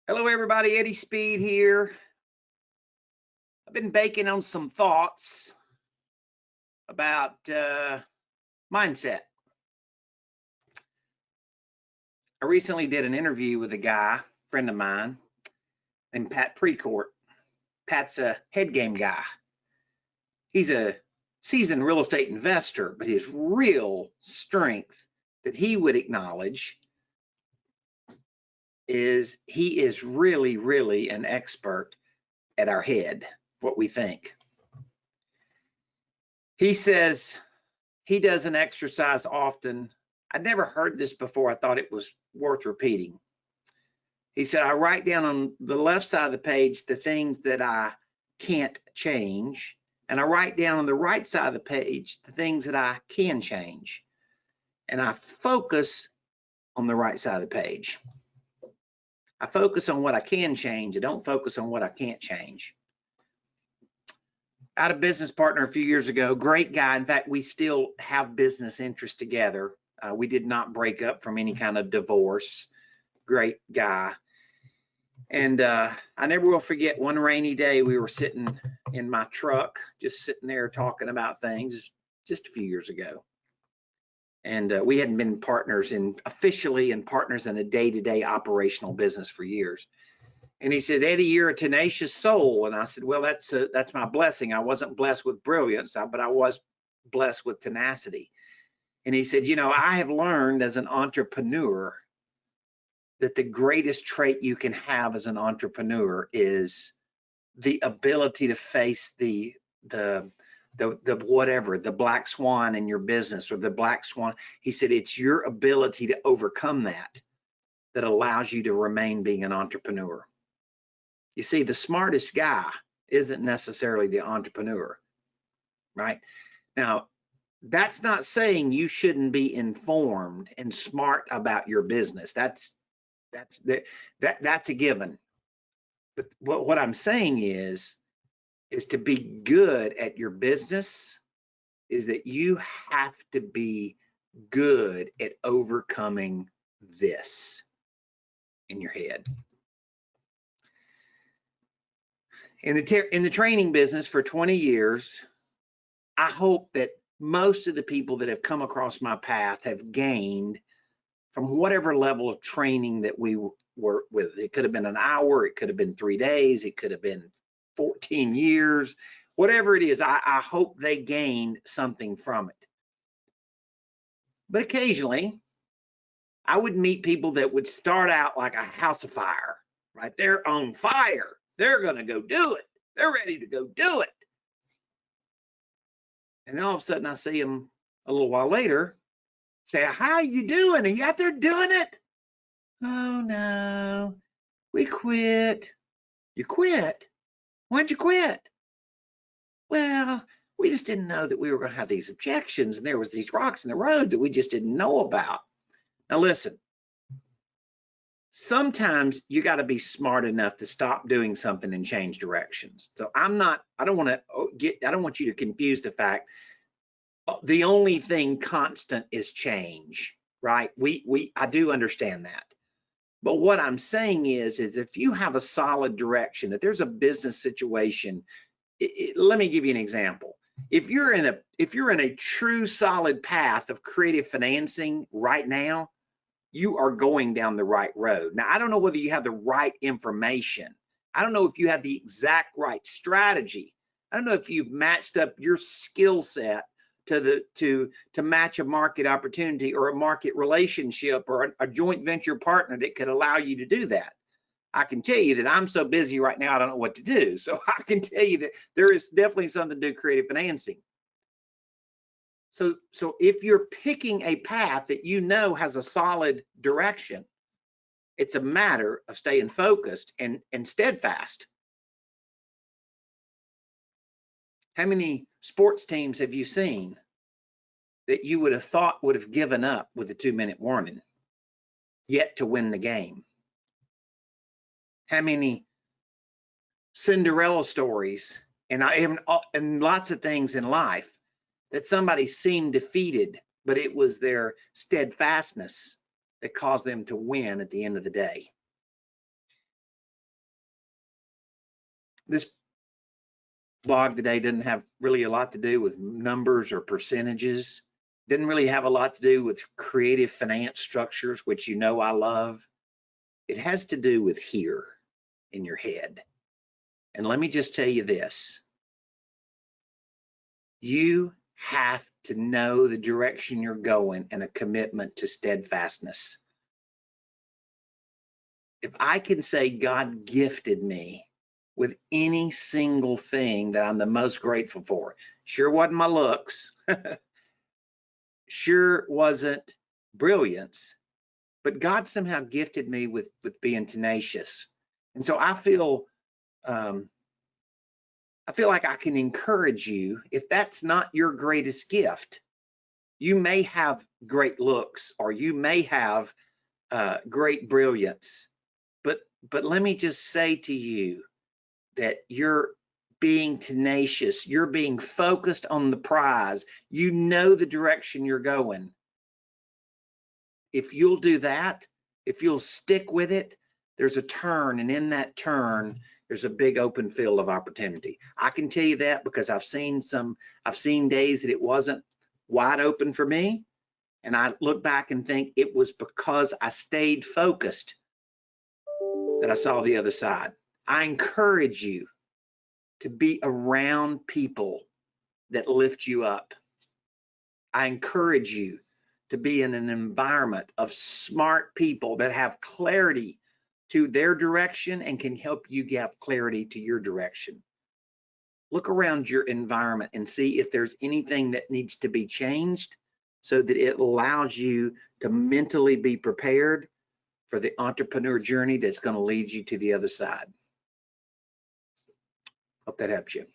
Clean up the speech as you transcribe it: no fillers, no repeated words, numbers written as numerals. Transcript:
Hello, everybody. Eddie Speed here. I've been baking on some thoughts about mindset. I recently did an interview with a guy, friend of mine, named Pat Precourt. Pat's a head game guy. He's a seasoned real estate investor, but his real strength that he would acknowledge is he is really, really an expert at our head, what we think. He says he does an exercise often. I'd never heard this before. I thought it was worth repeating. He said, I write down on the left side of the page the things that I can't change, and I write down on the right side of the page the things that I can change. And I focus on the right side of the page. I focus on what I can change. I don't focus on what I can't change. I had a business partner a few years ago, great guy. In fact, we still have business interests together. We did not break up from any kind of divorce. Great guy. And I never will forget one rainy day, we were sitting in my truck, just sitting there talking about things just a few years ago. And we hadn't been partners officially partners in a day-to-day operational business for years. And he said, Eddie, you're a tenacious soul. And I said, well, that's my blessing. I wasn't blessed with brilliance, but I was blessed with tenacity. And he said, I have learned as an entrepreneur that the greatest trait you can have as an entrepreneur is the ability to face the whatever, the black swan in your business or the black swan. He said, it's your ability to overcome that allows you to remain being an entrepreneur. You see, the smartest guy isn't necessarily the entrepreneur, right? Now, that's not saying you shouldn't be informed and smart about your business. That's a given. But what I'm saying is to be good at your business is that you have to be good at overcoming this in your head. In the training business for 20 years, I hope that most of the people that have come across my path have gained from whatever level of training that we were with. It could have been an hour, it could have been 3 days, it could have been 14 years, whatever it is, I hope they gained something from it. But occasionally, I would meet people that would start out like a house of fire, right? They're on fire. They're going to go do it. They're ready to go do it. And then all of a sudden I see them a little while later say, how you doing? Are you out there doing it? Oh, no, we quit. You quit? Why'd you quit? Well, we just didn't know that we were going to have these objections and there was these rocks in the road that we just didn't know about. Now, listen. Sometimes you got to be smart enough to stop doing something and change directions. So I don't want you to confuse the fact the only thing constant is change, right? I do understand that. But what I'm saying is if you have a solid direction, if there's a business situation, let me give you an example. If you're in a true solid path of creative financing right now, you are going down the right road. Now, I don't know whether you have the right information. I don't know if you have the exact right strategy. I don't know if you've matched up your skill set to match a market opportunity or a market relationship or a joint venture partner that could allow you to do that. I can tell you that I'm so busy right now, I don't know what to do. So I can tell you that there is definitely something to do creative financing. So if you're picking a path that you know has a solid direction, it's a matter of staying focused and steadfast. How many sports teams have you seen that you would have thought would have given up with a 2-minute warning, yet to win the game? How many Cinderella stories and lots of things in life that somebody seemed defeated, but it was their steadfastness that caused them to win at the end of the day. This blog today doesn't have really a lot to do with numbers or percentages. Didn't really have a lot to do with creative finance structures, which you know I love. It has to do with here in your head. And let me just tell you this. You have to know the direction you're going and a commitment to steadfastness. If I can say God gifted me with any single thing that I'm the most grateful for, sure wasn't my looks, sure wasn't brilliance, but God somehow gifted me with being tenacious. And so I feel like I can encourage you, if that's not your greatest gift. You may have great looks, or you may have great brilliance, but let me just say to you that you're being tenacious, you're being focused on the prize, you know the direction you're going. If you'll do that, if you'll stick with it, there's a turn, and in that turn, there's a big open field of opportunity. I can tell you that because I've seen days that it wasn't wide open for me, and I look back and think it was because I stayed focused that I saw the other side. I encourage you to be around people that lift you up. I encourage you to be in an environment of smart people that have clarity to their direction and can help you get clarity to your direction. Look around your environment and see if there's anything that needs to be changed so that it allows you to mentally be prepared for the entrepreneur journey that's going to lead you to the other side. Hope that helps you.